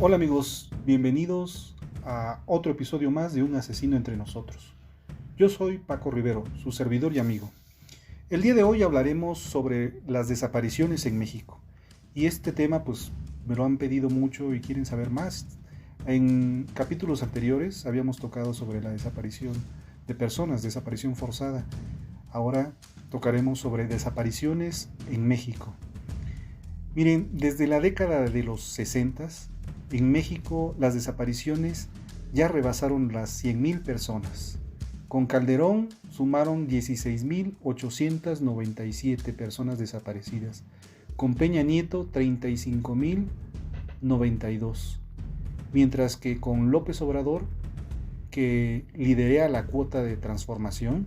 Hola amigos, bienvenidos a otro episodio más de Un Asesino Entre Nosotros. Yo soy Paco Rivero, su servidor y amigo. El día de hoy hablaremos sobre las desapariciones en México. Y este tema pues me lo han pedido mucho y quieren saber más. En capítulos anteriores habíamos tocado sobre la desaparición de personas, desaparición forzada. Ahora tocaremos sobre desapariciones en México. Miren, desde la década de los 60, en México las desapariciones ya rebasaron las 100,000 personas. Con Calderón sumaron 16,897 personas desaparecidas. Con Peña Nieto 35,092. Mientras que con López Obrador, que lidera la cuota de transformación,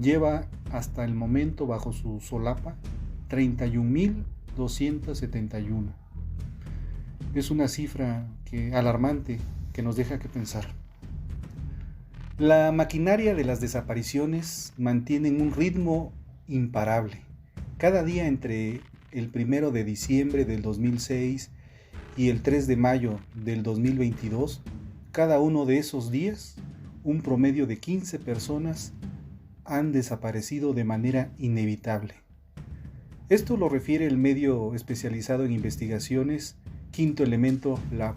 lleva hasta el momento bajo su solapa 31,271. Es una cifra alarmante que nos deja que pensar. La maquinaria de las desapariciones mantiene un ritmo imparable. Cada día entre el 1 de diciembre del 2006 y el 3 de mayo del 2022, cada uno de esos días, un promedio de 15 personas han desaparecido de manera inevitable. Esto lo refiere el medio especializado en investigaciones Quinto Elemento Lab.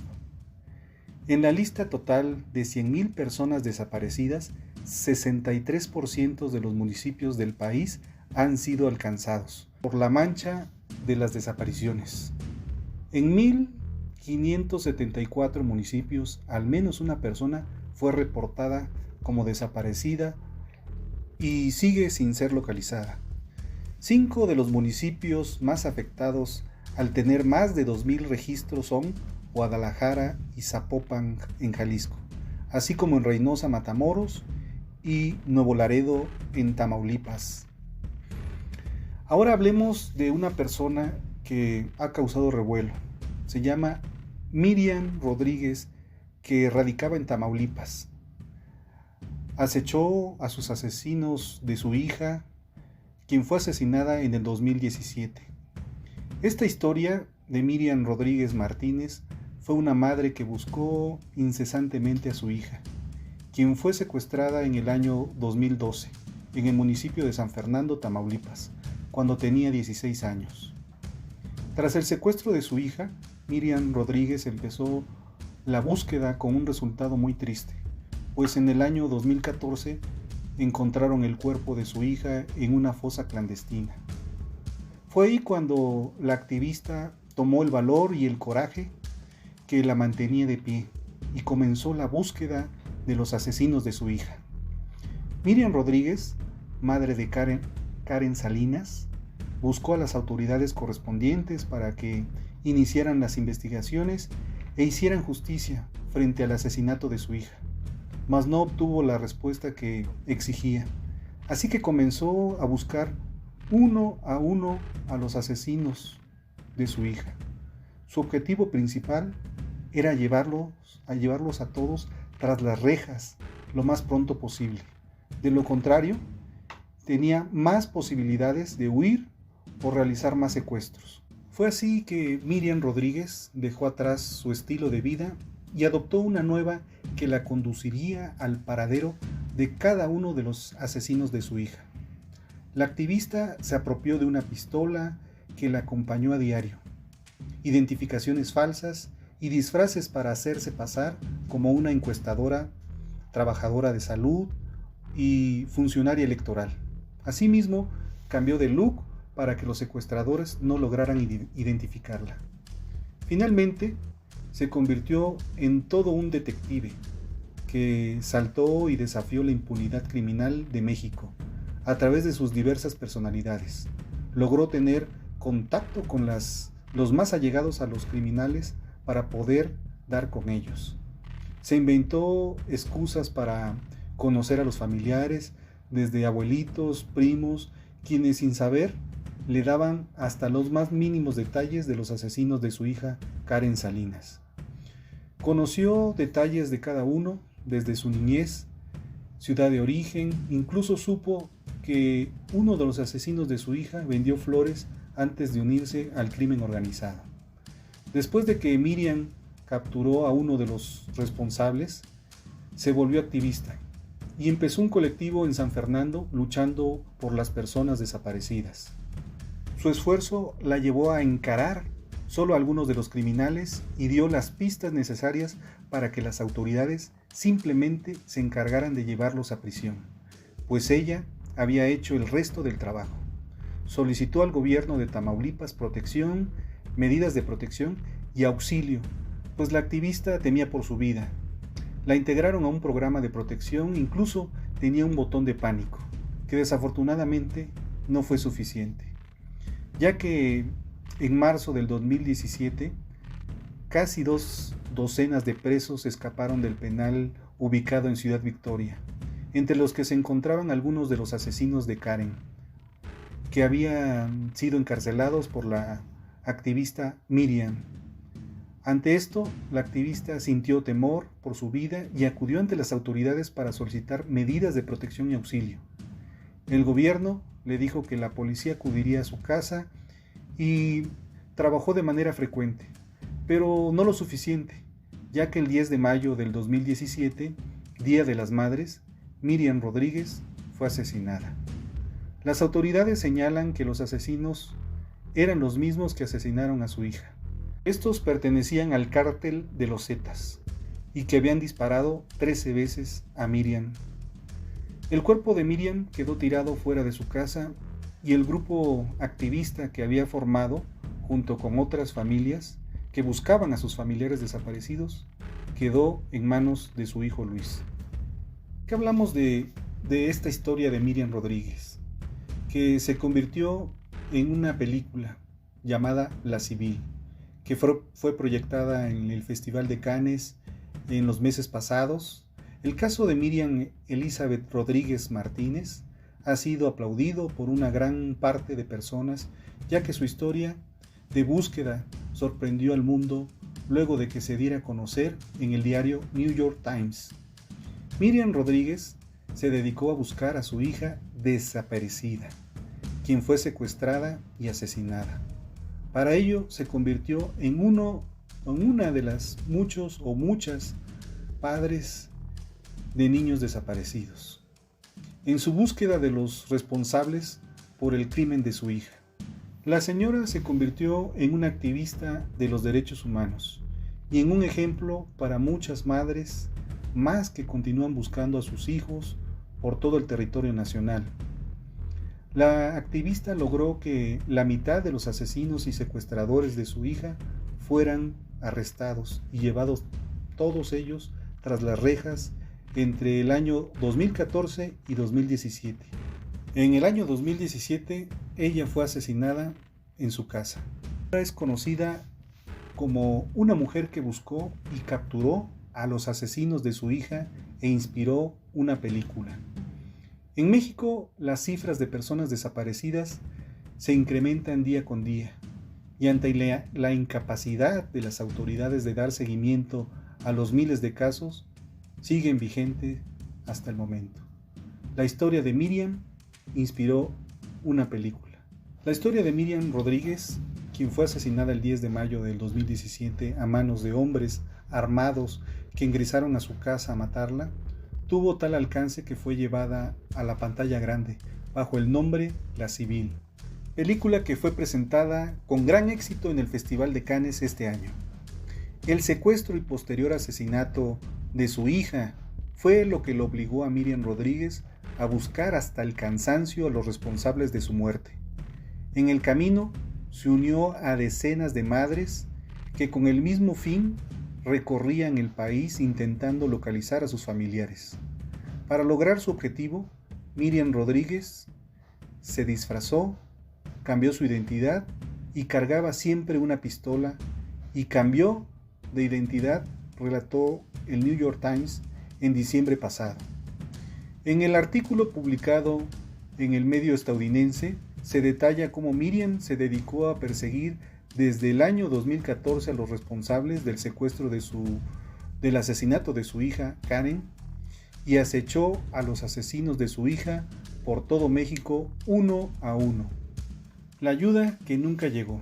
En la lista total de 100,000 personas desaparecidas, 63% de los municipios del país han sido alcanzados por la mancha de las desapariciones. En 1,574 municipios, al menos una persona fue reportada como desaparecida y sigue sin ser localizada. 5 de los municipios más afectados al tener más de 2,000 registros son Guadalajara y Zapopan en Jalisco, así como en Reynosa, Matamoros y Nuevo Laredo en Tamaulipas. Ahora hablemos de una persona que ha causado revuelo. Se llama Miriam Rodríguez, que radicaba en Tamaulipas. Acechó a sus asesinos de su hija, quien fue asesinada en el 2017. Esta historia de Miriam Rodríguez Martínez fue una madre que buscó incesantemente a su hija, quien fue secuestrada en el año 2012 en el municipio de San Fernando, Tamaulipas, cuando tenía 16 años. Tras el secuestro de su hija, Miriam Rodríguez empezó la búsqueda con un resultado muy triste, pues en el año 2014 encontraron el cuerpo de su hija en una fosa clandestina. Fue ahí cuando la activista tomó el valor y el coraje que la mantenía de pie y comenzó la búsqueda de los asesinos de su hija. Miriam Rodríguez, madre de Karen Salinas, buscó a las autoridades correspondientes para que iniciaran las investigaciones e hicieran justicia frente al asesinato de su hija, mas no obtuvo la respuesta que exigía. Así que comenzó a buscar uno a los asesinos de su hija. Su objetivo principal era llevarlos a todos tras las rejas lo más pronto posible. De lo contrario, tenía más posibilidades de huir o realizar más secuestros. Fue así que Miriam Rodríguez dejó atrás su estilo de vida y adoptó una nueva que la conduciría al paradero de cada uno de los asesinos de su hija. La activista se apropió de una pistola que la acompañó a diario, identificaciones falsas y disfraces para hacerse pasar como una encuestadora, trabajadora de salud y funcionaria electoral. Asimismo, cambió de look para que los secuestradores no lograran identificarla. Finalmente, se convirtió en todo un detective que saltó y desafió la impunidad criminal de México a través de sus diversas personalidades. Logró tener contacto con los más allegados a los criminales para poder dar con ellos. Se inventó excusas para conocer a los familiares, desde abuelitos, primos, quienes sin saber le daban hasta los más mínimos detalles de los asesinos de su hija Karen Salinas. Conoció detalles de cada uno, desde su niñez, ciudad de origen, incluso supo que uno de los asesinos de su hija vendió flores antes de unirse al crimen organizado. Después de que Miriam capturó a uno de los responsables, se volvió activista y empezó un colectivo en San Fernando luchando por las personas desaparecidas. Su esfuerzo la llevó a encarar solo a algunos de los criminales y dio las pistas necesarias para que las autoridades simplemente se encargaran de llevarlos a prisión, pues ella había hecho el resto del trabajo. Solicitó al gobierno de Tamaulipas protección, medidas de protección y auxilio, pues la activista temía por su vida. La integraron a un programa de protección, incluso tenía un botón de pánico, que desafortunadamente no fue suficiente, ya que en marzo del 2017 casi 2 docenas de presos escaparon del penal ubicado en Ciudad Victoria, entre los que se encontraban algunos de los asesinos de Karen, que habían sido encarcelados por la activista Miriam. Ante esto, la activista sintió temor por su vida y acudió ante las autoridades para solicitar medidas de protección y auxilio. El gobierno le dijo que la policía acudiría a su casa y trabajó de manera frecuente, pero no lo suficiente, ya que el 10 de mayo del 2017, Día de las Madres, Miriam Rodríguez fue asesinada. Las autoridades señalan que los asesinos eran los mismos que asesinaron a su hija. Estos pertenecían al cártel de los Zetas y que habían disparado 13 veces a Miriam. El cuerpo de Miriam quedó tirado fuera de su casa y el grupo activista que había formado, junto con otras familias que buscaban a sus familiares desaparecidos, quedó en manos de su hijo Luis. ¿Qué hablamos de esta historia de Miriam Rodríguez? Que se convirtió en una película llamada La Civil, que fue proyectada en el Festival de Cannes en los meses pasados. El caso de Miriam Elizabeth Rodríguez Martínez ha sido aplaudido por una gran parte de personas, ya que su historia de búsqueda sorprendió al mundo luego de que se diera a conocer en el diario New York Times. Miriam Rodríguez se dedicó a buscar a su hija desaparecida, quien fue secuestrada y asesinada. Para ello se convirtió en una de las muchas padres de niños desaparecidos, en su búsqueda de los responsables por el crimen de su hija. La señora se convirtió en una activista de los derechos humanos y en un ejemplo para muchas madres más que continúan buscando a sus hijos por todo el territorio nacional. La activista logró que la mitad de los asesinos y secuestradores de su hija fueran arrestados y llevados todos ellos tras las rejas entre el año 2014 y 2017. En el año 2017, ella fue asesinada en su casa. Es conocida como una mujer que buscó y capturó a los asesinos de su hija e inspiró una película. En México, las cifras de personas desaparecidas se incrementan día con día y ante la incapacidad de las autoridades de dar seguimiento a los miles de casos, siguen vigentes hasta el momento. La historia de Miriam inspiró una película. La historia de Miriam Rodríguez, quien fue asesinada el 10 de mayo del 2017 a manos de hombres armados que ingresaron a su casa a matarla, tuvo tal alcance que fue llevada a la pantalla grande bajo el nombre La Civil, película que fue presentada con gran éxito en el Festival de Cannes este año. El secuestro y posterior asesinato de su hija fue lo que lo obligó a Miriam Rodríguez a buscar hasta el cansancio a los responsables de su muerte. En el camino se unió a decenas de madres que con el mismo fin recorrían el país intentando localizar a sus familiares. Para lograr su objetivo, Miriam Rodríguez se disfrazó, cambió su identidad y cargaba siempre una pistola y cambió de identidad, relató el New York Times en diciembre pasado. En el artículo publicado en el medio estadounidense se detalla cómo Miriam se dedicó a perseguir desde el año 2014 a los responsables del secuestro del asesinato de su hija Karen y acechó a los asesinos de su hija por todo México uno a uno. La ayuda que nunca llegó.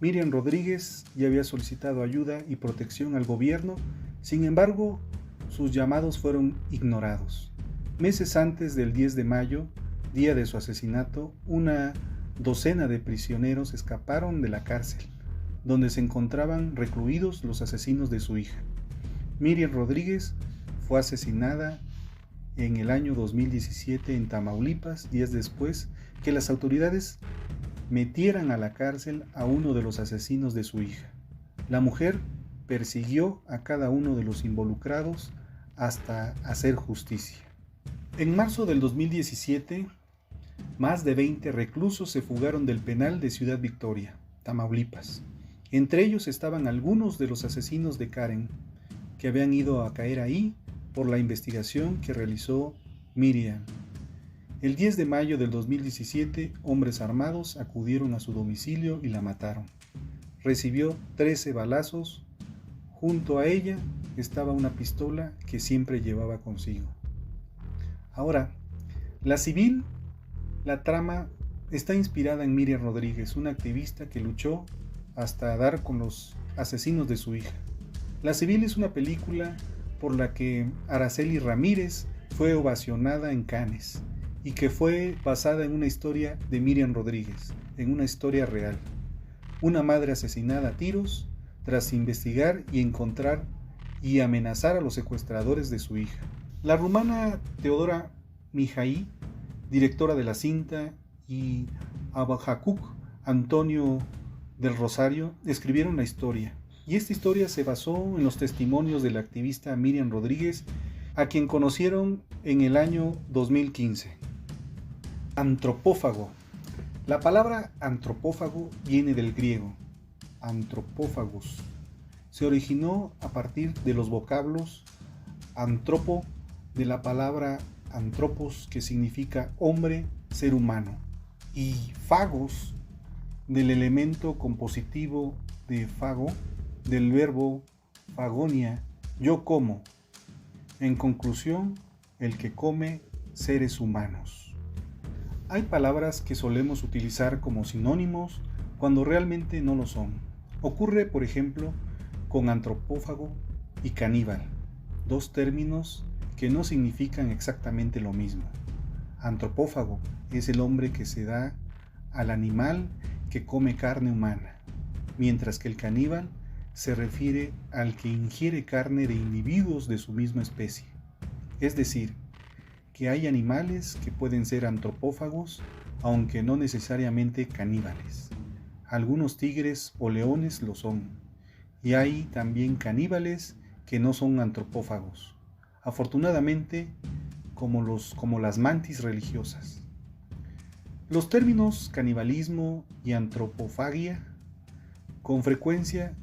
Miriam Rodríguez ya había solicitado ayuda y protección al gobierno, sin embargo, sus llamados fueron ignorados. Meses antes del 10 de mayo, día de su asesinato, una docena de prisioneros escaparon de la cárcel, donde se encontraban recluidos los asesinos de su hija. Miriam Rodríguez fue asesinada en el año 2017 en Tamaulipas, días después que las autoridades metieran a la cárcel a uno de los asesinos de su hija. La mujer persiguió a cada uno de los involucrados hasta hacer justicia. En marzo del 2017, más de 20 reclusos se fugaron del penal de Ciudad Victoria, Tamaulipas. Entre ellos estaban algunos de los asesinos de Karen, que habían ido a caer ahí por la investigación que realizó Miriam. El 10 de mayo del 2017, hombres armados acudieron a su domicilio y la mataron. Recibió 13 balazos. Junto a ella estaba una pistola que siempre llevaba consigo. Ahora, la trama está inspirada en Miriam Rodríguez, una activista que luchó hasta dar con los asesinos de su hija. La Civil es una película por la que Araceli Ramírez fue ovacionada en Cannes y que fue basada en una historia de Miriam Rodríguez, en una historia real. Una madre asesinada a tiros tras investigar y encontrar y amenazar a los secuestradores de su hija. La rumana Teodora Mihai, directora de la cinta, y Abajacuc Antonio del Rosario escribieron la historia. Y esta historia se basó en los testimonios de la activista Miriam Rodríguez, a quien conocieron en el año 2015. Antropófago. La palabra antropófago viene del griego antropófagos. Se originó a partir de los vocablos antropo, de la palabra antropos, que significa hombre, ser humano, y fagos, del elemento compositivo de fago, del verbo fagonia, yo como. En conclusión, el que come seres humanos. Hay palabras que solemos utilizar como sinónimos cuando realmente no lo son. Ocurre, por ejemplo, con antropófago y caníbal, dos términos que no significan exactamente lo mismo. Antropófago es el hombre que se da al animal que come carne humana, mientras que el caníbal se refiere al que ingiere carne de individuos de su misma especie. Es decir, que hay animales que pueden ser antropófagos, aunque no necesariamente caníbales. Algunos tigres o leones lo son, y hay también caníbales que no son antropófagos, afortunadamente como las mantis religiosas. Los términos canibalismo y antropofagia con frecuencia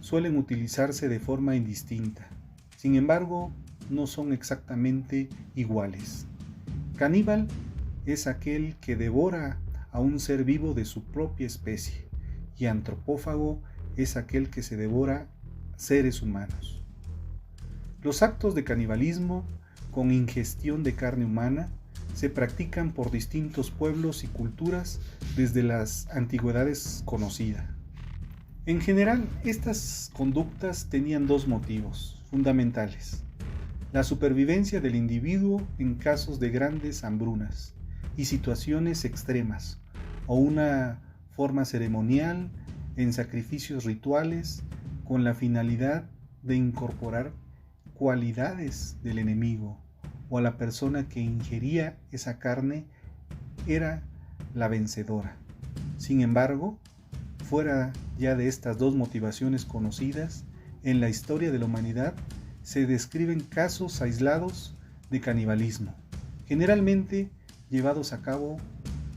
suelen utilizarse de forma indistinta, sin embargo no son exactamente iguales. Caníbal es aquel que devora a un ser vivo de su propia especie, y antropófago es aquel que se devora seres humanos. Los actos de canibalismo con ingestión de carne humana se practican por distintos pueblos y culturas desde las antigüedades conocidas. En general, estas conductas tenían dos motivos fundamentales: la supervivencia del individuo en casos de grandes hambrunas y situaciones extremas, o una forma ceremonial en sacrificios rituales con la finalidad de incorporar cualidades del enemigo o a la persona que ingería esa carne era la vencedora. Sin embargo, fuera ya de estas dos motivaciones conocidas, en la historia de la humanidad se describen casos aislados de canibalismo, generalmente llevados a cabo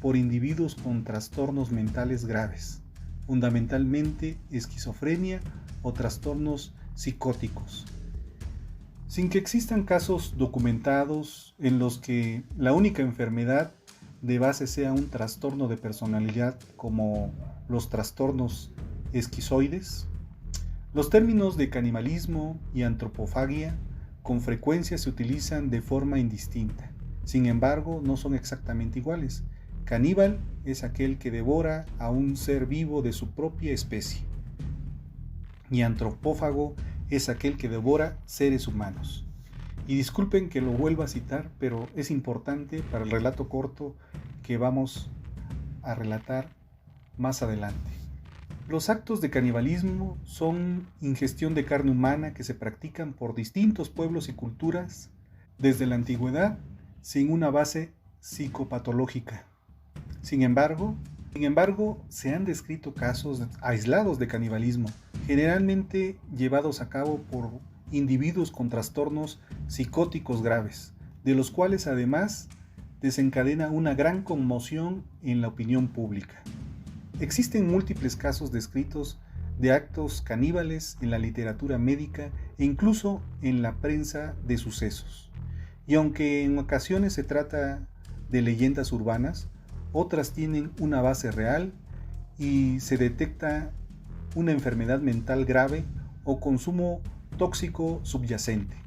por individuos con trastornos mentales graves, fundamentalmente esquizofrenia o trastornos psicóticos. Sin que existan casos documentados en los que la única enfermedad de base sea un trastorno de personalidad como los trastornos esquizoides, los términos de canibalismo y antropofagia con frecuencia se utilizan de forma indistinta. Sin embargo, no son exactamente iguales. Caníbal es aquel que devora a un ser vivo de su propia especie. Y antropófago es aquel que devora seres humanos. Y disculpen que lo vuelva a citar, pero es importante para el relato corto que vamos a relatar más adelante. Los actos de canibalismo son ingestión de carne humana que se practican por distintos pueblos y culturas desde la antigüedad sin una base psicopatológica. Sin embargo, se han descrito casos aislados de canibalismo, generalmente llevados a cabo por individuos con trastornos psicóticos graves, de los cuales además desencadena una gran conmoción en la opinión pública. Existen múltiples casos descritos de actos caníbales en la literatura médica e incluso en la prensa de sucesos. Y aunque en ocasiones se trata de leyendas urbanas, otras tienen una base real y se detecta una enfermedad mental grave o consumo tóxico subyacente.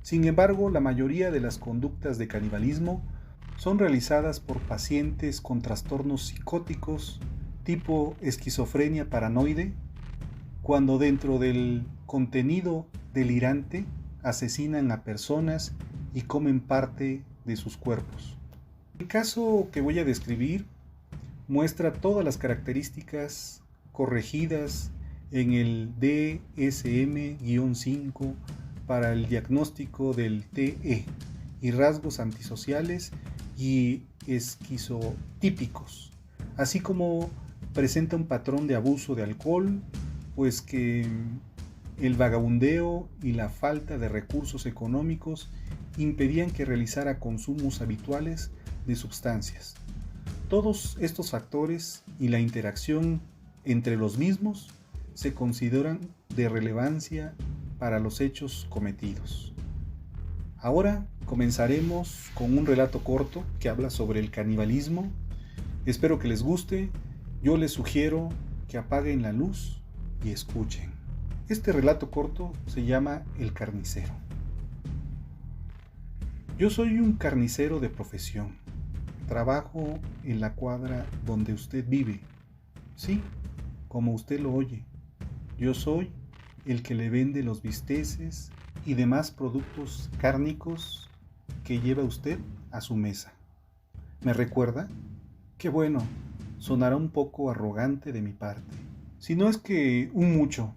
Sin embargo, la mayoría de las conductas de canibalismo son realizadas por pacientes con trastornos psicóticos tipo esquizofrenia paranoide, cuando dentro del contenido delirante asesinan a personas y comen parte de sus cuerpos. El caso que voy a describir muestra todas las características corregidas en el DSM-5 para el diagnóstico del TE y rasgos antisociales y esquizotípicos, así como presenta un patrón de abuso de alcohol, pues que el vagabundeo y la falta de recursos económicos impedían que realizara consumos habituales de sustancias. Todos estos factores y la interacción entre los mismos se consideran de relevancia para los hechos cometidos. Ahora comenzaremos con un relato corto que habla sobre el canibalismo. Espero que les guste. Yo les sugiero que apaguen la luz y escuchen. Este relato corto se llama El carnicero. Yo soy un carnicero de profesión. Trabajo en la cuadra donde usted vive. Sí, como usted lo oye. Yo soy el que le vende los bisteces y demás productos cárnicos que lleva usted a su mesa. ¿Me recuerda? Qué bueno, sonará un poco arrogante de mi parte. Si no es que un mucho.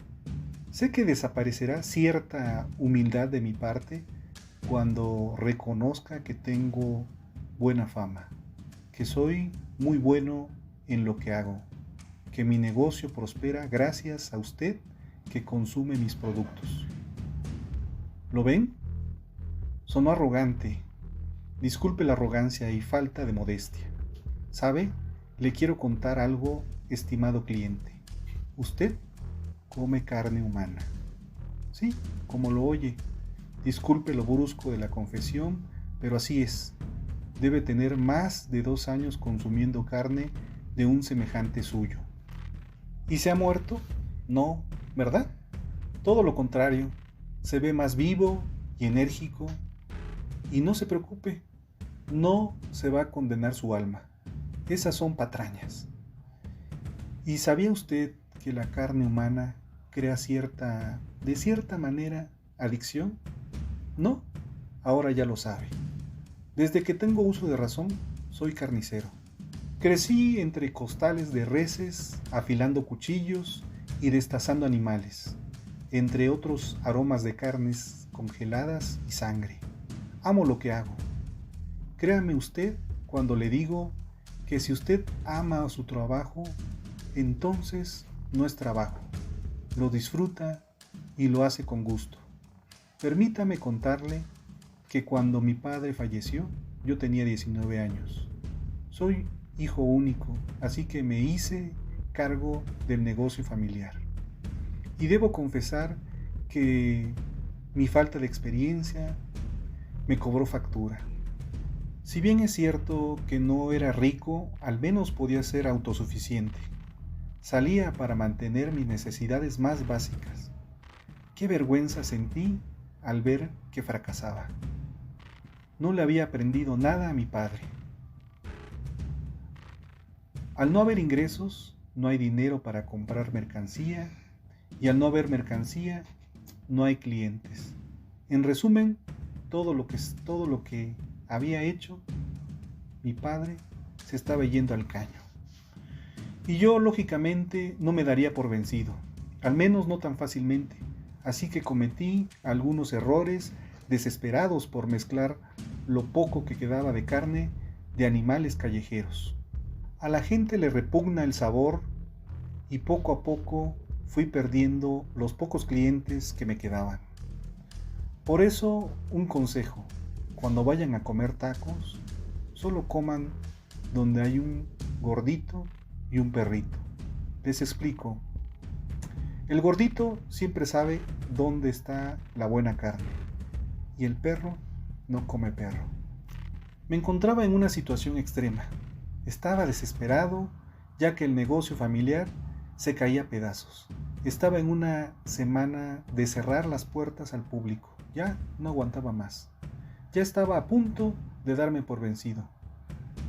Sé que desaparecerá cierta humildad de mi parte cuando reconozca que tengo buena fama, que soy muy bueno en lo que hago, que mi negocio prospera gracias a usted que consume mis productos. ¿Lo ven? Sonó arrogante. Disculpe la arrogancia y falta de modestia. ¿Sabe? Le quiero contar algo, estimado cliente. Usted come carne humana. Sí, como lo oye. Disculpe lo brusco de la confesión, pero así es. Debe tener más de 2 años consumiendo carne de un semejante suyo. ¿Y se ha muerto? No, ¿verdad? Todo lo contrario. Se ve más vivo y enérgico. Y no se preocupe, no se va a condenar su alma. Esas son patrañas. ¿Y sabía usted que la carne humana crea de cierta manera, adicción? No, ahora ya lo sabe. Desde que tengo uso de razón, soy carnicero. Crecí entre costales de reses, afilando cuchillos y destazando animales, entre otros aromas de carnes congeladas y sangre. Amo lo que hago. Créame usted cuando le digo que si usted ama su trabajo, entonces no es trabajo. Lo disfruta y lo hace con gusto. Permítame contarle que cuando mi padre falleció, yo tenía 19 años. Soy hijo único, así que me hice cargo del negocio familiar. Y debo confesar que mi falta de experiencia me cobró factura. Si bien es cierto que no era rico, al menos podía ser autosuficiente. Salía para mantener mis necesidades más básicas. Qué vergüenza sentí al ver que fracasaba. No le había aprendido nada a mi padre. Al no haber ingresos, no hay dinero para comprar mercancía, y al no haber mercancía, no hay clientes. En resumen, todo lo que había hecho mi padre se estaba yendo al caño. Y yo, lógicamente, no me daría por vencido, al menos no tan fácilmente. Así que cometí algunos errores desesperados por mezclar lo poco que quedaba de carne de animales callejeros. A la gente le repugna el sabor y poco a poco fui perdiendo los pocos clientes que me quedaban. Por eso, un consejo: cuando vayan a comer tacos, solo coman donde hay un gordito y un perrito. Les explico. El gordito siempre sabe dónde está la buena carne y el perro no come perro. Me encontraba en una situación extrema. Estaba desesperado ya que el negocio familiar se caía a pedazos. Estaba en una semana de cerrar las puertas al público. Ya no aguantaba más. Ya estaba a punto de darme por vencido,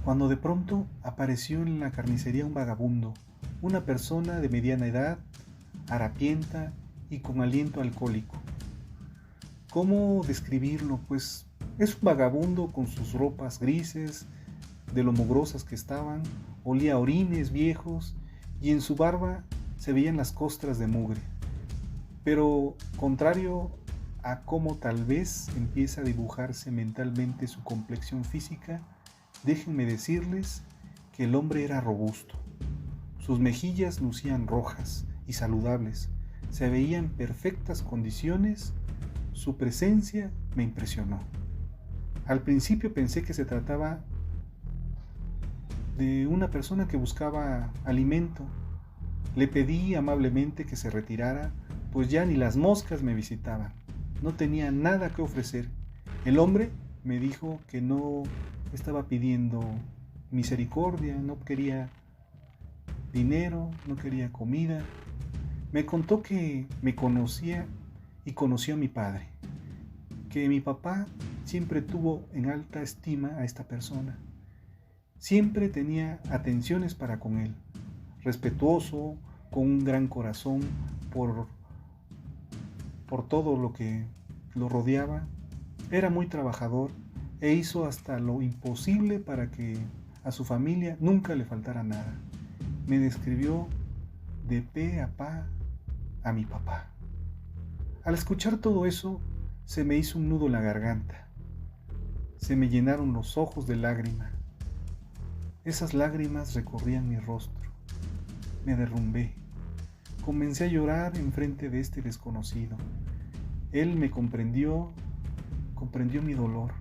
cuando de pronto apareció en la carnicería un vagabundo, una persona de mediana edad, harapienta y con aliento alcohólico. ¿Cómo describirlo? Pues es un vagabundo con sus ropas grises, de lo mugrosas que estaban, olía a orines viejos y en su barba se veían las costras de mugre. Pero contrario a cómo tal vez empieza a dibujarse mentalmente su complexión física, déjenme decirles que el hombre era robusto. Sus mejillas lucían rojas y saludables, se veía en perfectas condiciones. Su presencia me impresionó. Al principio pensé que se trataba de una persona que buscaba alimento. Le pedí amablemente que se retirara, pues ya ni las moscas me visitaban. No tenía nada que ofrecer. El hombre me dijo que no estaba pidiendo misericordia, no quería dinero, no quería comida. Me contó que me conocía y conoció a mi padre, que mi papá siempre tuvo en alta estima a esta persona. Siempre tenía atenciones para con él, respetuoso, con un gran corazón por todo lo que lo rodeaba. Era muy trabajador e hizo hasta lo imposible para que a su familia nunca le faltara nada. Me describió de pe a pa a mi papá. Al escuchar todo eso, se me hizo un nudo en la garganta. Se me llenaron los ojos de lágrimas. Esas lágrimas recorrían mi rostro. Me derrumbé. Comencé a llorar enfrente de este desconocido. Él me comprendió mi dolor,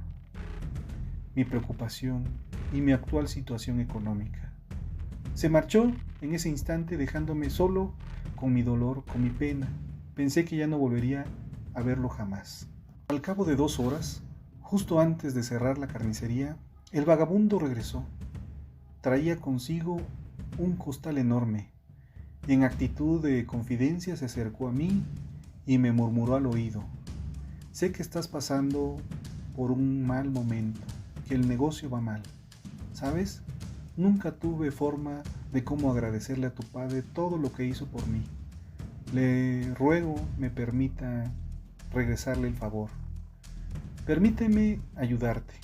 mi preocupación y mi actual situación económica. Se marchó en ese instante dejándome solo con mi dolor, con mi pena. Pensé que ya no volvería a verlo jamás. Al cabo de 2 horas, justo antes de cerrar la carnicería, el vagabundo regresó. Traía consigo un costal enorme. En actitud de confidencia se acercó a mí y me murmuró al oído: sé que estás pasando por un mal momento, que el negocio va mal. ¿Sabes? Nunca tuve forma de cómo agradecerle a tu padre todo lo que hizo por mí. Le ruego me permita regresarle el favor. Permíteme ayudarte.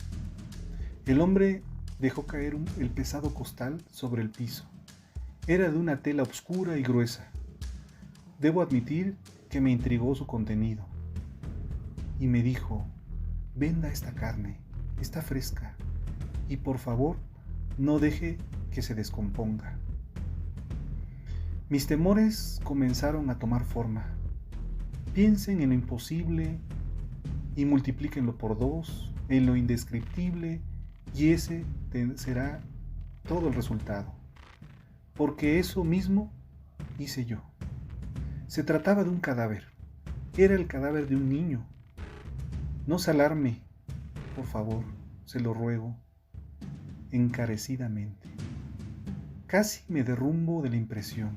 El hombre dejó caer el pesado costal sobre el piso. Era de una tela oscura y gruesa. Debo admitir que me intrigó su contenido. Y me dijo: venda esta carne, está fresca, y por favor no deje que se descomponga. Mis temores comenzaron a tomar forma. Piensen en lo imposible y multiplíquenlo por 2, en lo indescriptible, y ese será todo el resultado. Porque eso mismo hice yo. Se trataba de un cadáver. Era el cadáver de un niño. No se alarme, por favor, se lo ruego, encarecidamente. Casi me derrumbo de la impresión.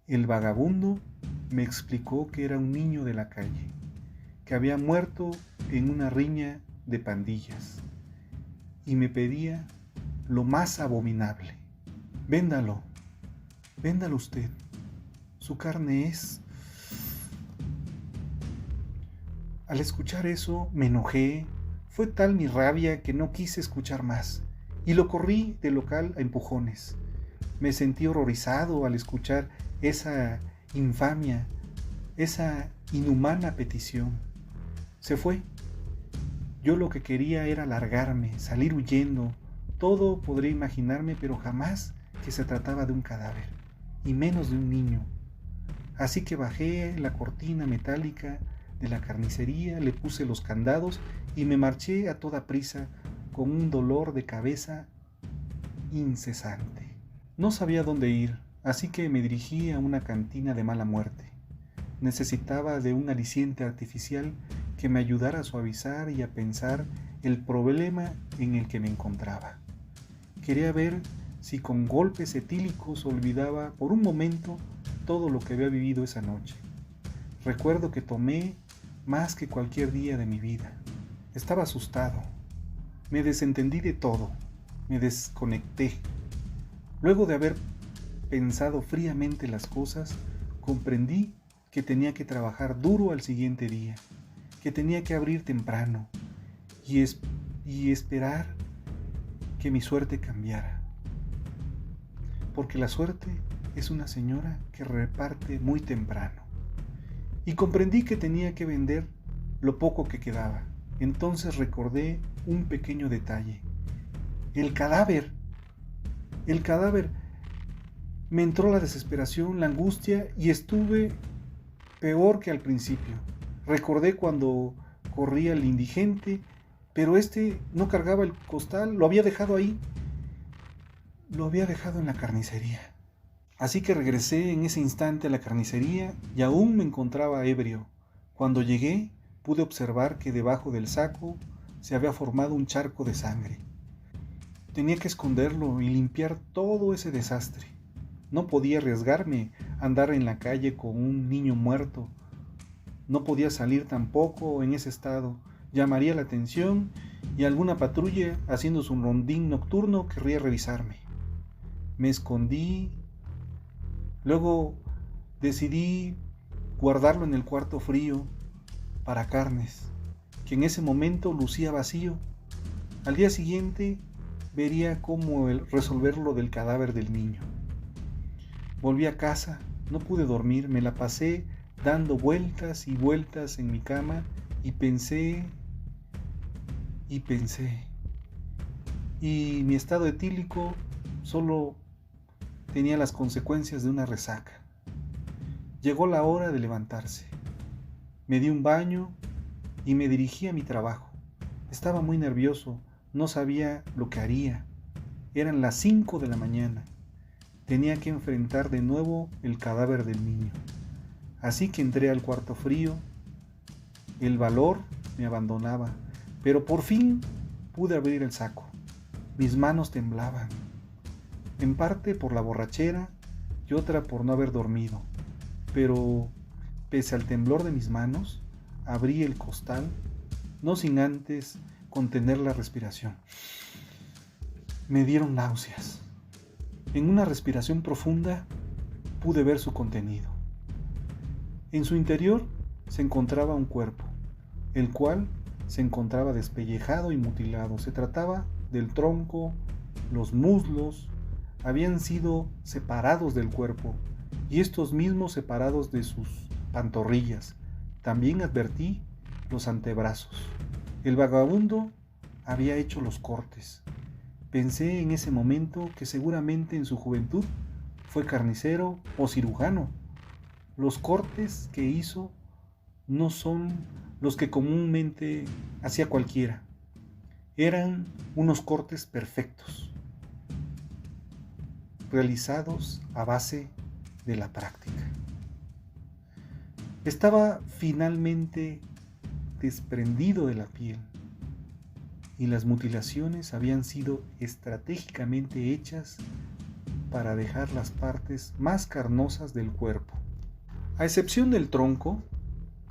El vagabundo me explicó que era un niño de la calle, que había muerto en una riña de pandillas, y me pedía lo más abominable: Véndalo, véndalo usted. Su carne es... Al escuchar eso me enojé. Fue tal mi rabia que no quise escuchar más y lo corrí del local a empujones. Me sentí horrorizado al escuchar esa infamia, esa inhumana petición. Se fue. Yo lo que quería era largarme, salir huyendo. Todo podría imaginarme, pero jamás que se trataba de un cadáver, y menos de un niño. Así que bajé la cortina metálica de la carnicería, le puse los candados y me marché a toda prisa con un dolor de cabeza incesante. No sabía dónde ir, así que me dirigí a una cantina de mala muerte. Necesitaba de un aliciente artificial que me ayudara a suavizar y a pensar el problema en el que me encontraba. Quería ver si con golpes etílicos olvidaba por un momento todo lo que había vivido esa noche. Recuerdo que tomé más que cualquier día de mi vida. Estaba asustado. Me desentendí de todo. Me desconecté. Luego de haber pensado fríamente las cosas, comprendí que tenía que trabajar duro al siguiente día, que tenía que abrir temprano y esperar que mi suerte cambiara. Porque la suerte es una señora que reparte muy temprano. Y comprendí que tenía que vender lo poco que quedaba. Entonces recordé un pequeño detalle. El cadáver. Me entró la desesperación, la angustia y estuve peor que al principio. Recordé cuando corría el indigente, pero no cargaba el costal, lo había dejado ahí. Lo había dejado en la carnicería. Así que regresé en ese instante a la carnicería y aún me encontraba ebrio. Cuando llegué, pude observar que debajo del saco se había formado un charco de sangre. Tenía que esconderlo y limpiar todo ese desastre. No podía arriesgarme a andar en la calle con un niño muerto. No podía salir tampoco en ese estado. Llamaría la atención y alguna patrulla haciendo su rondín nocturno querría revisarme. Me escondí. Luego decidí guardarlo en el cuarto frío para carnes, que en ese momento lucía vacío. Al día siguiente vería cómo resolver lo del cadáver del niño. Volví a casa, no pude dormir, me la pasé dando vueltas y vueltas en mi cama y pensé. Y mi estado etílico solo tenía las consecuencias de una resaca. Llegó la hora de levantarse. Me di un baño y me dirigí a mi trabajo. Estaba muy nervioso, no sabía lo que haría. Eran las 5 de la mañana. Tenía que enfrentar de nuevo el cadáver del niño. Así que entré al cuarto frío. El valor me abandonaba, pero por fin pude abrir el saco. Mis manos temblaban, en parte por la borrachera y otra por no haber dormido. Pero, pese al temblor de mis manos, abrí el costal, no sin antes contener la respiración. Me dieron náuseas. En una respiración profunda pude ver su contenido. En su interior se encontraba un cuerpo, el cual se encontraba despellejado y mutilado. Se trataba del tronco, los muslos, habían sido separados del cuerpo y estos mismos separados de sus pantorrillas. También advertí los antebrazos. El vagabundo había hecho los cortes. Pensé en ese momento que seguramente en su juventud fue carnicero o cirujano. Los cortes que hizo no son los que comúnmente hacía cualquiera. Eran unos cortes perfectos, realizados a base de la práctica. Estaba finalmente desprendido de la piel y las mutilaciones habían sido estratégicamente hechas para dejar las partes más carnosas del cuerpo. A excepción del tronco,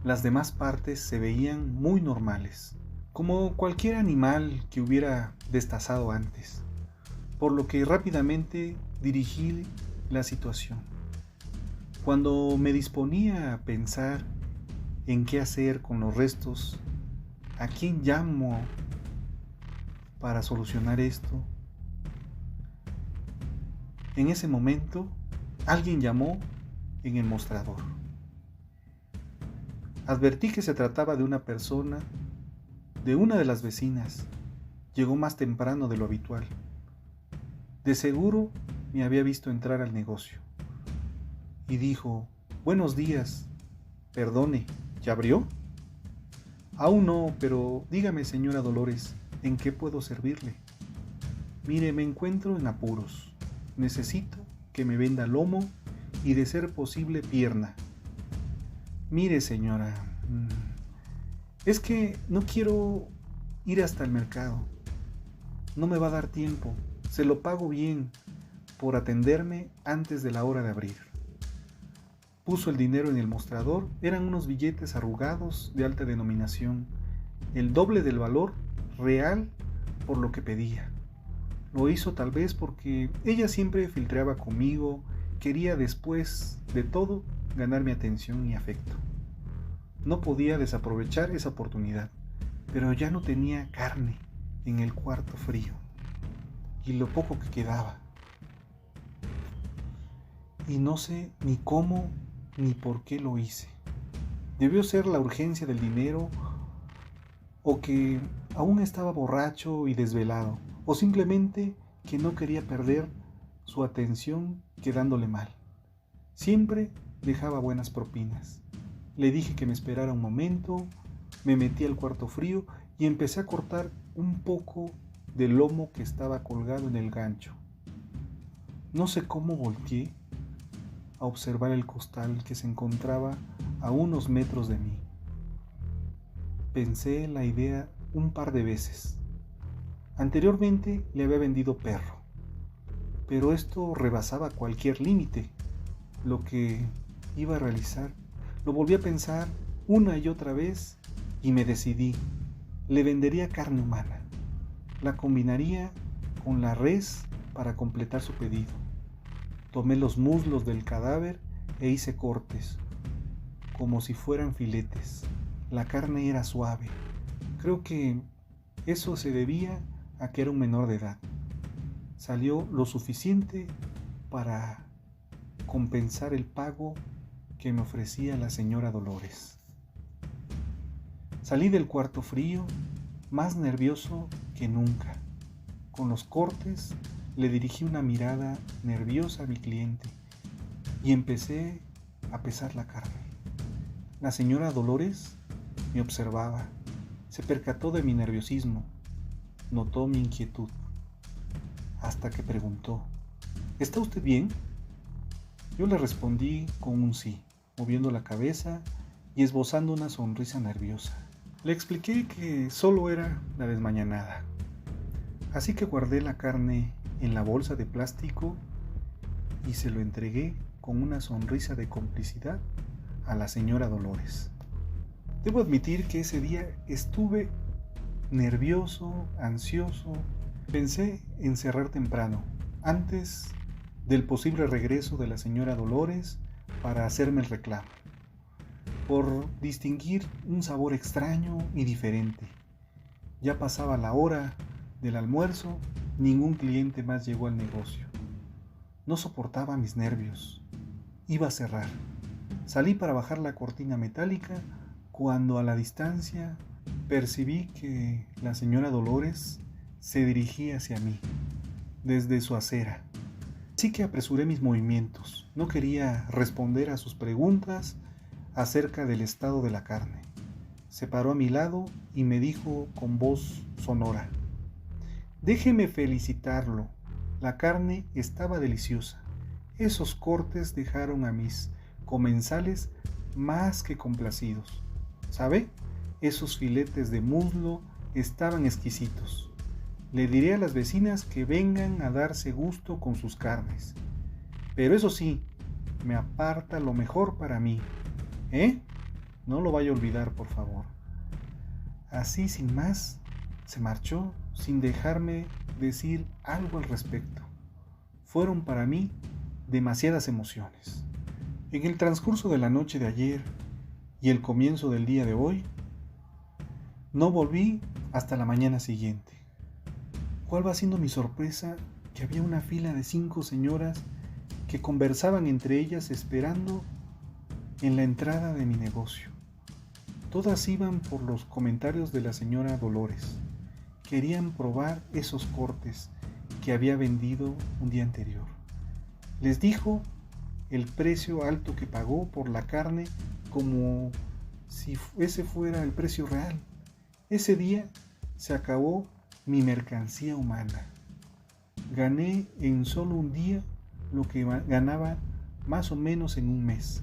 las demás partes se veían muy normales, como cualquier animal que hubiera destazado antes, por lo que rápidamente dirigí la situación. Cuando me disponía a pensar en qué hacer con los restos, a quién llamo para solucionar esto, en ese momento alguien llamó en el mostrador. Advertí que se trataba de una persona, de una de las vecinas. Llegó más temprano de lo habitual. De seguro me había visto entrar al negocio. Y dijo: «Buenos días, perdone, ¿ya abrió?» «Aún no, pero dígame, señora Dolores, ¿en qué puedo servirle?» «Mire, me encuentro en apuros. Necesito que me venda lomo y, de ser posible, pierna». «Mire, señora, es que no quiero ir hasta el mercado. No me va a dar tiempo. Se lo pago bien por atenderme antes de la hora de abrir». Puso el dinero en el mostrador. Eran unos billetes arrugados de alta denominación, el doble del valor real por lo que pedía. Lo hizo tal vez porque ella siempre filtreaba conmigo, quería después de todo ganar mi atención y afecto. No podía desaprovechar esa oportunidad, pero ya no tenía carne en el cuarto frío, y lo poco que quedaba. Y no sé ni cómo ni por qué lo hice. Debió ser la urgencia del dinero, o que aún estaba borracho y desvelado, o simplemente que no quería perder su atención quedándole mal. Siempre dejaba buenas propinas. Le dije que me esperara un momento, me metí al cuarto frío y empecé a cortar un poco del lomo que estaba colgado en el gancho. No sé cómo volteé a observar el costal que se encontraba a unos metros de mí. Pensé en la idea un par de veces. Anteriormente le había vendido perro, pero esto rebasaba cualquier límite. Lo que iba a realizar, lo volví a pensar una y otra vez y me decidí. Le vendería carne humana. La combinaría con la res para completar su pedido. Tomé los muslos del cadáver e hice cortes, como si fueran filetes. La carne era suave. Creo que eso se debía a que era un menor de edad. Salió lo suficiente para compensar el pago que me ofrecía la señora Dolores. Salí del cuarto frío, más nervioso que nunca. Con los cortes le dirigí una mirada nerviosa a mi cliente y empecé a pesar la carne. La señora Dolores me observaba, se percató de mi nerviosismo, notó mi inquietud, hasta que preguntó: «¿Está usted bien?». Yo le respondí con un sí, moviendo la cabeza y esbozando una sonrisa nerviosa. Le expliqué que solo era la desmañanada, así que guardé la carne en la bolsa de plástico y se lo entregué con una sonrisa de complicidad a la señora Dolores. Debo admitir que ese día estuve nervioso, ansioso. Pensé en cerrar temprano, antes del posible regreso de la señora Dolores, para hacerme el reclamo, por distinguir un sabor extraño y diferente. Ya pasaba la hora del almuerzo, ningún cliente más llegó al negocio. No soportaba mis nervios. Iba a cerrar. Salí para bajar la cortina metálica cuando a la distancia percibí que la señora Dolores se dirigía hacia mí, desde su acera. Así que apresuré mis movimientos. No quería responder a sus preguntas acerca del estado de la carne. Se paró a mi lado y me dijo con voz sonora: «Déjeme felicitarlo. La carne estaba deliciosa. Esos cortes dejaron a mis comensales más que complacidos. ¿Sabe? Esos filetes de muslo estaban exquisitos. Le diré a las vecinas que vengan a darse gusto con sus carnes. Pero eso sí, me aparta lo mejor para mí. No lo vaya a olvidar, por favor». Así, sin más, se marchó sin dejarme decir algo al respecto. fueron para mí demasiadas emociones. En el transcurso de la noche de ayer y el comienzo del día de hoy, no volví hasta la mañana siguiente. ¿Cuál va siendo mi sorpresa? Que había una fila de 5 señoras que conversaban entre ellas esperando en la entrada de mi negocio. Todas iban por los comentarios de la señora Dolores. Querían probar esos cortes que había vendido un día anterior. Les dijo el precio alto que pagó por la carne como si ese fuera el precio real. Ese día se acabó mi mercancía humana. Gané en solo un día lo que ganaba más o menos en un mes.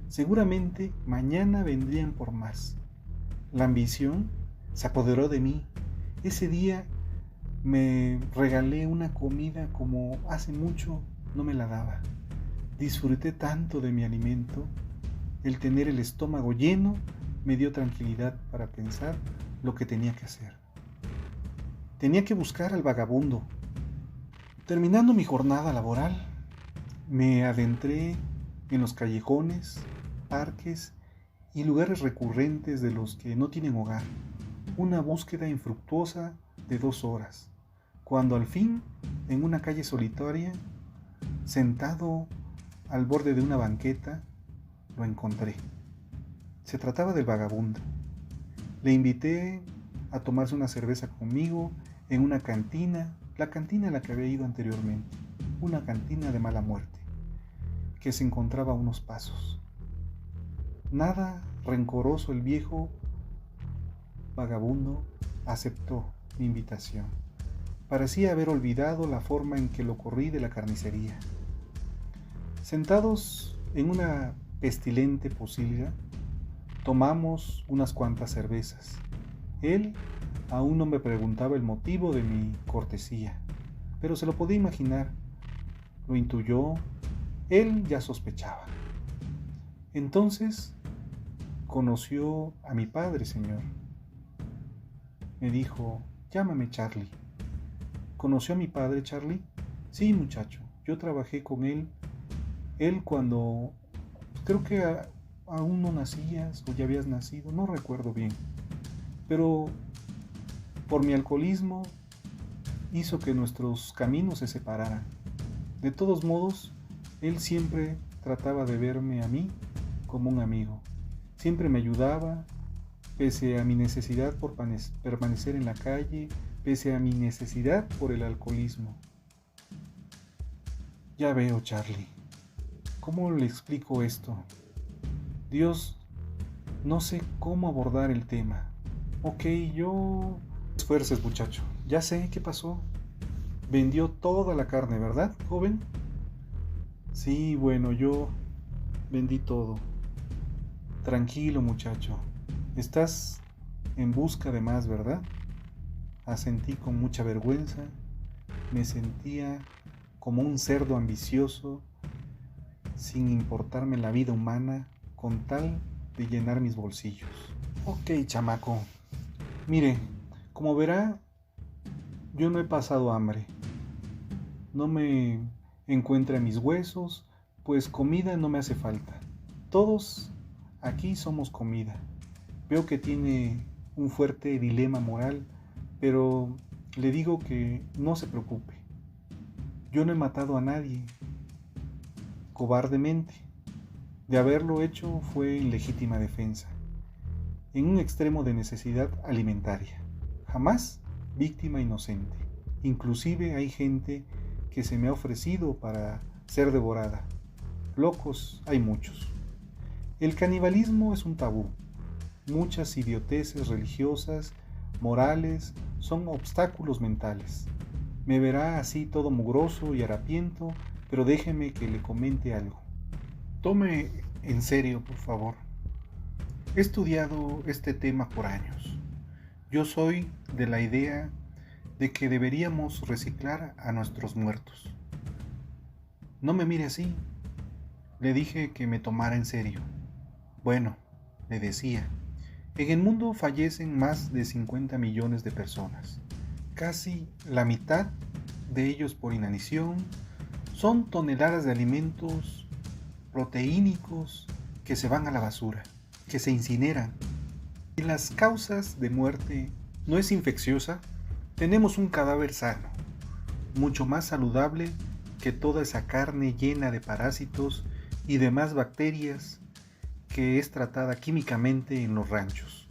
Seguramente mañana vendrían por más. La ambición se apoderó de mí. Ese día me regalé una comida como hace mucho no me la daba. Disfruté tanto de mi alimento. El tener el estómago lleno me dio tranquilidad para pensar lo que tenía que hacer. Tenía que buscar al vagabundo. Terminando mi jornada laboral, me adentré en los callejones, parques y lugares recurrentes de los que no tienen hogar. Una búsqueda infructuosa de 2 horas, cuando al fin, en una calle solitaria, sentado al borde de una banqueta, lo encontré. Se trataba del vagabundo. Le invité a tomarse una cerveza conmigo en una cantina, la cantina a la que había ido anteriormente, una cantina de mala muerte, que se encontraba a unos pasos. Nada rencoroso, el viejo vagabundo aceptó mi invitación. Parecía haber olvidado la forma en que lo corrí de la carnicería. Sentados en una pestilente pocilga, tomamos unas cuantas cervezas. Él aún no me preguntaba el motivo de mi cortesía, pero se lo podía imaginar. Lo intuyó, él ya sospechaba. Entonces conoció a mi padre, señor. Me dijo, llámame Charlie. ¿Conoció a mi padre, Charlie? Sí, muchacho, yo trabajé con él. Él cuando, creo que aún no nacías o ya habías nacido, no recuerdo bien. Pero por mi alcoholismo hizo que nuestros caminos se separaran. De todos modos, él siempre trataba de verme a mí como un amigo. Siempre me ayudaba, pese a mi necesidad por permanecer en la calle, pese a mi necesidad por el alcoholismo. Ya veo, Charlie. ¿Cómo le explico esto? Dios, no sé cómo abordar el tema. Ok, yo... Esfuerces, muchacho. Ya sé qué pasó. Vendió toda la carne, ¿verdad, joven? Sí, bueno, yo vendí todo. Tranquilo, muchacho. Estás en busca de más, ¿verdad? Asentí con mucha vergüenza. Me sentía como un cerdo ambicioso, sin importarme la vida humana, con tal de llenar mis bolsillos. Ok, chamaco. Mire, como verá, yo no he pasado hambre. No me encuentra mis huesos, pues comida no me hace falta. Todos aquí somos comida. Veo que tiene un fuerte dilema moral, pero le digo que no se preocupe. Yo no he matado a nadie cobardemente. De haberlo hecho fue en legítima defensa, en un extremo de necesidad alimentaria. Jamás víctima inocente. Inclusive hay gente que se me ha ofrecido para ser devorada. Locos hay muchos. El canibalismo es un tabú. Muchas idioteces religiosas, morales, son obstáculos mentales. Me verá así todo mugroso y harapiento, pero déjeme que le comente algo. Tome en serio, por favor. He estudiado este tema por años. Yo soy de la idea de que deberíamos reciclar a nuestros muertos. No me mire así. Le dije que me tomara en serio. Bueno, le decía, en el mundo fallecen más de 50 millones de personas. Casi la mitad de ellos por inanición, Son toneladas de alimentos proteínicos que se van a la basura, que se incineran. Y las causas de muerte no es infecciosa, tenemos un cadáver sano, mucho más saludable que toda esa carne llena de parásitos y demás bacterias que es tratada químicamente en los ranchos.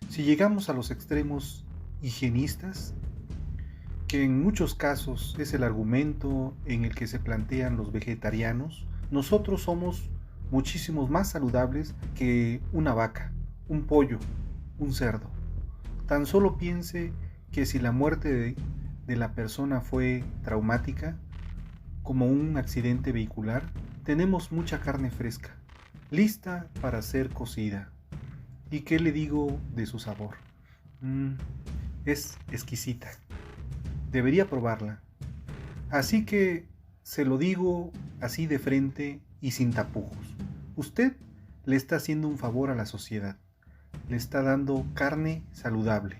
Si llegamos a los extremos higienistas, que en muchos casos es el argumento en el que se plantean los vegetarianos, nosotros somos muchísimos más saludables que una vaca, un pollo, un cerdo. Tan solo piense que si la muerte de la persona fue traumática, como un accidente vehicular, tenemos mucha carne fresca, lista para ser cocida. ¿Y qué le digo de su sabor? Es exquisita. Debería probarla. Así que se lo digo así de frente y sin tapujos. Usted le está haciendo un favor a la sociedad. Le está dando carne saludable.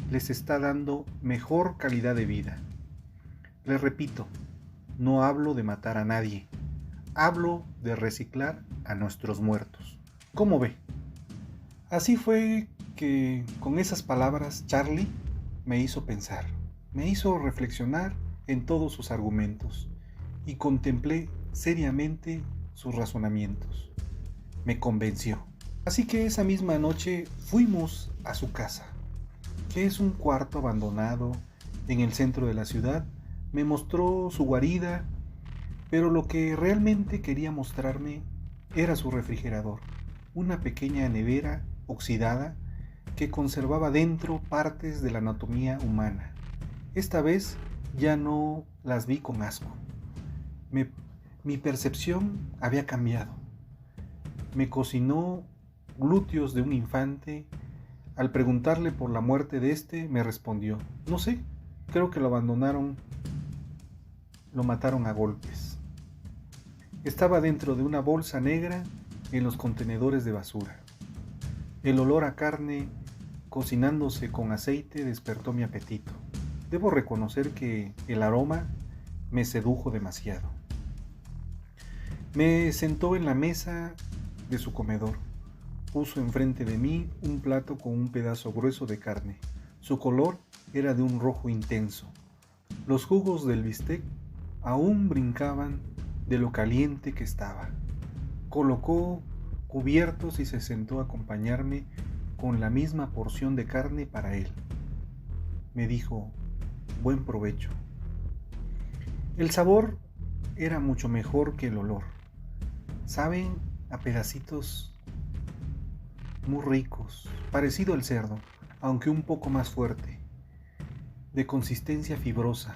Les está dando mejor calidad de vida. Les repito, no hablo de matar a nadie. Hablo de reciclar a nuestros muertos. ¿Cómo ve? Así fue que con esas palabras Charlie me hizo pensar, me hizo reflexionar en todos sus argumentos y contemplé seriamente sus razonamientos. Me convenció. Así que esa misma noche fuimos a su casa, que es un cuarto abandonado en el centro de la ciudad. Me mostró su guarida, pero lo que realmente quería mostrarme era su refrigerador, una pequeña nevera oxidada que conservaba dentro partes de la anatomía humana. Esta vez ya no las vi con asco. Mi percepción había cambiado. Me cocinó glúteos de un infante. Al preguntarle por la muerte de este, me respondió: no sé, creo que lo abandonaron, lo mataron a golpes. Estaba dentro de una bolsa negra en los contenedores de basura. El olor a carne cocinándose con aceite despertó mi apetito. Debo reconocer que el aroma me sedujo demasiado. Me sentó en la mesa de su comedor. Puso enfrente de mí un plato con un pedazo grueso de carne. Su color era de un rojo intenso. Los jugos del bistec aún brincaban de lo caliente que estaba. Colocó cubiertos y se sentó a acompañarme con la misma porción de carne para él. Me dijo: buen provecho. El sabor era mucho mejor que el olor. Saben a pedacitos muy ricos, parecido al cerdo, aunque un poco más fuerte, de consistencia fibrosa.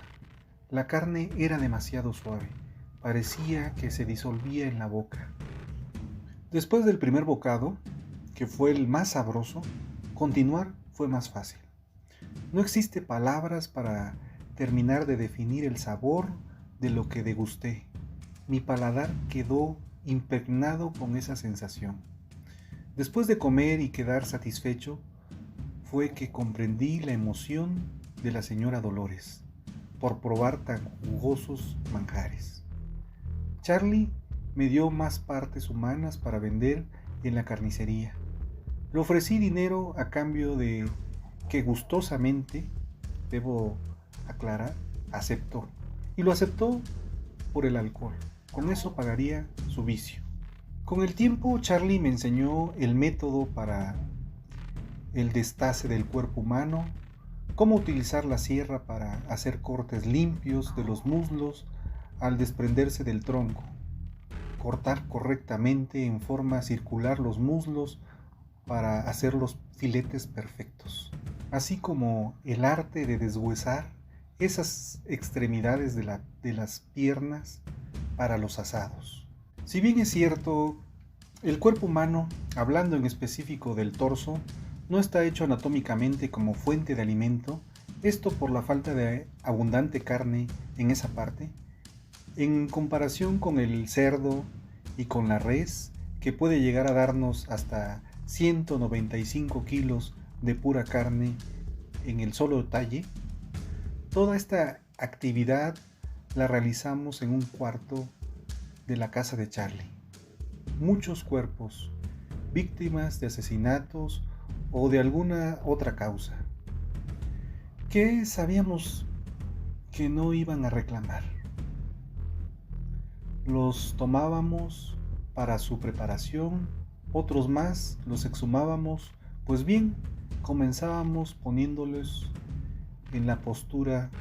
La carne era demasiado suave, parecía que se disolvía en la boca. Después del primer bocado, que fue el más sabroso, continuar fue más fácil. No existe palabras para terminar de definir el sabor de lo que degusté. Mi paladar quedó impregnado con esa sensación. Después de comer y quedar satisfecho, fue que comprendí la emoción de la señora Dolores por probar tan jugosos manjares. Charlie me dio más partes humanas para vender en la carnicería. Le ofrecí dinero a cambio de que gustosamente, debo aclarar, aceptó. Y lo aceptó por el alcohol. Con eso pagaría su vicio. Con el tiempo, Charlie me enseñó el método para el destace del cuerpo humano, cómo utilizar la sierra para hacer cortes limpios de los muslos al desprenderse del tronco, cortar correctamente en forma circular los muslos para hacer los filetes perfectos, así como el arte de deshuesar esas extremidades de las piernas para los asados. Si bien es cierto, el cuerpo humano, hablando en específico del torso, no está hecho anatómicamente como fuente de alimento, esto por la falta de abundante carne en esa parte, en comparación con el cerdo y con la res, que puede llegar a darnos hasta 195 kilos de pura carne en el solo talle. Toda esta actividad la realizamos en un cuarto de la casa de Charlie. Muchos cuerpos, víctimas de asesinatos o de alguna otra causa, que sabíamos que no iban a reclamar. Los tomábamos para su preparación, otros más los exhumábamos, pues bien, comenzábamos poniéndolos en la postura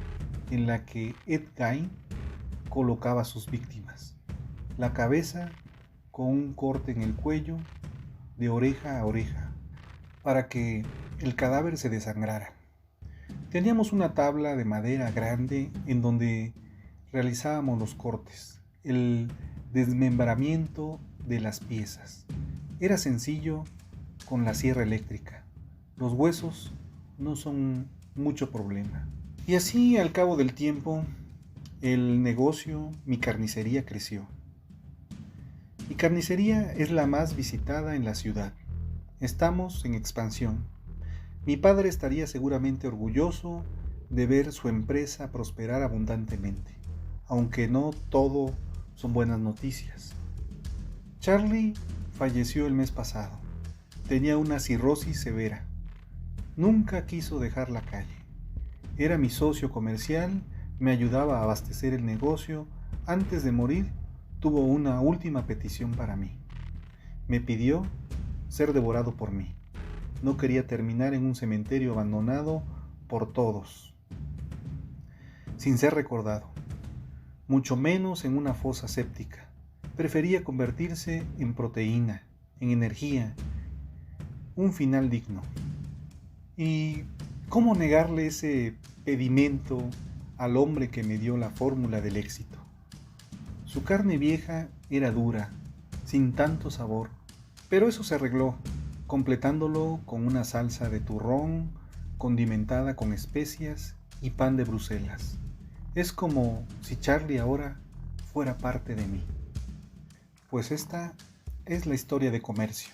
en la que Ed Gein colocaba a sus víctimas. La cabeza con un corte en el cuello, de oreja a oreja, para que el cadáver se desangrara. Teníamos una tabla de madera grande en donde realizábamos los cortes, el desmembramiento de las piezas. Era sencillo con la sierra eléctrica. Los huesos no son mucho problema. Y así, al cabo del tiempo, el negocio, mi carnicería, creció. Mi carnicería es la más visitada en la ciudad. Estamos en expansión. Mi padre estaría seguramente orgulloso de ver su empresa prosperar abundantemente, aunque no todo son buenas noticias. Charlie falleció el mes pasado. Tenía una cirrosis severa. Nunca quiso dejar la calle. Era mi socio comercial, me ayudaba a abastecer el negocio. Antes de morir, tuvo una última petición para mí. Me pidió ser devorado por mí. No quería terminar en un cementerio abandonado por todos, sin ser recordado, mucho menos en una fosa séptica. Prefería convertirse en proteína, en energía, un final digno. ¿Y cómo negarle ese pedimento al hombre que me dio la fórmula del éxito? Su carne vieja era dura, sin tanto sabor, pero eso se arregló, completándolo con una salsa de turrón condimentada con especias y pan de Bruselas. Es como si Charlie ahora fuera parte de mí. Pues esta es la historia de comercio.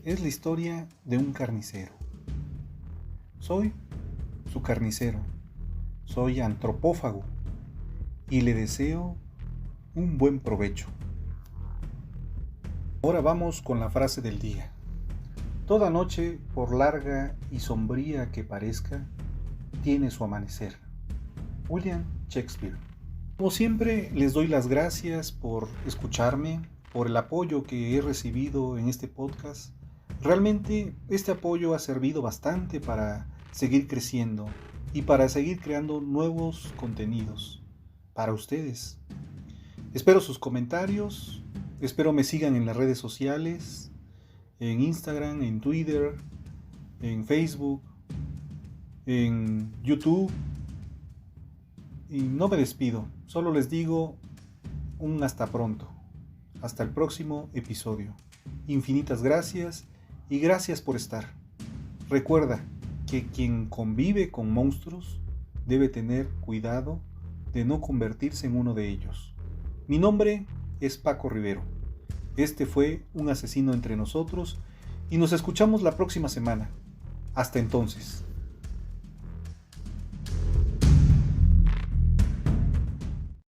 Es la historia de un carnicero. Soy su carnicero. Soy antropófago y le deseo un buen provecho. Ahora vamos con la frase del día. Toda noche, por larga y sombría que parezca, tiene su amanecer. William Shakespeare. Como siempre, les doy las gracias por escucharme, por el apoyo que he recibido en este podcast. Realmente este apoyo ha servido bastante para seguir creciendo y para seguir creando nuevos contenidos para ustedes. Espero sus comentarios, espero me sigan en las redes sociales, en Instagram, en Twitter, en Facebook, en YouTube. Y no me despido, solo les digo un hasta pronto. Hasta el próximo episodio. Infinitas gracias y gracias por estar. Recuerda que quien convive con monstruos debe tener cuidado de no convertirse en uno de ellos. Mi nombre es Paco Rivero. Este fue Un Asesino Entre Nosotros y nos escuchamos la próxima semana. Hasta entonces.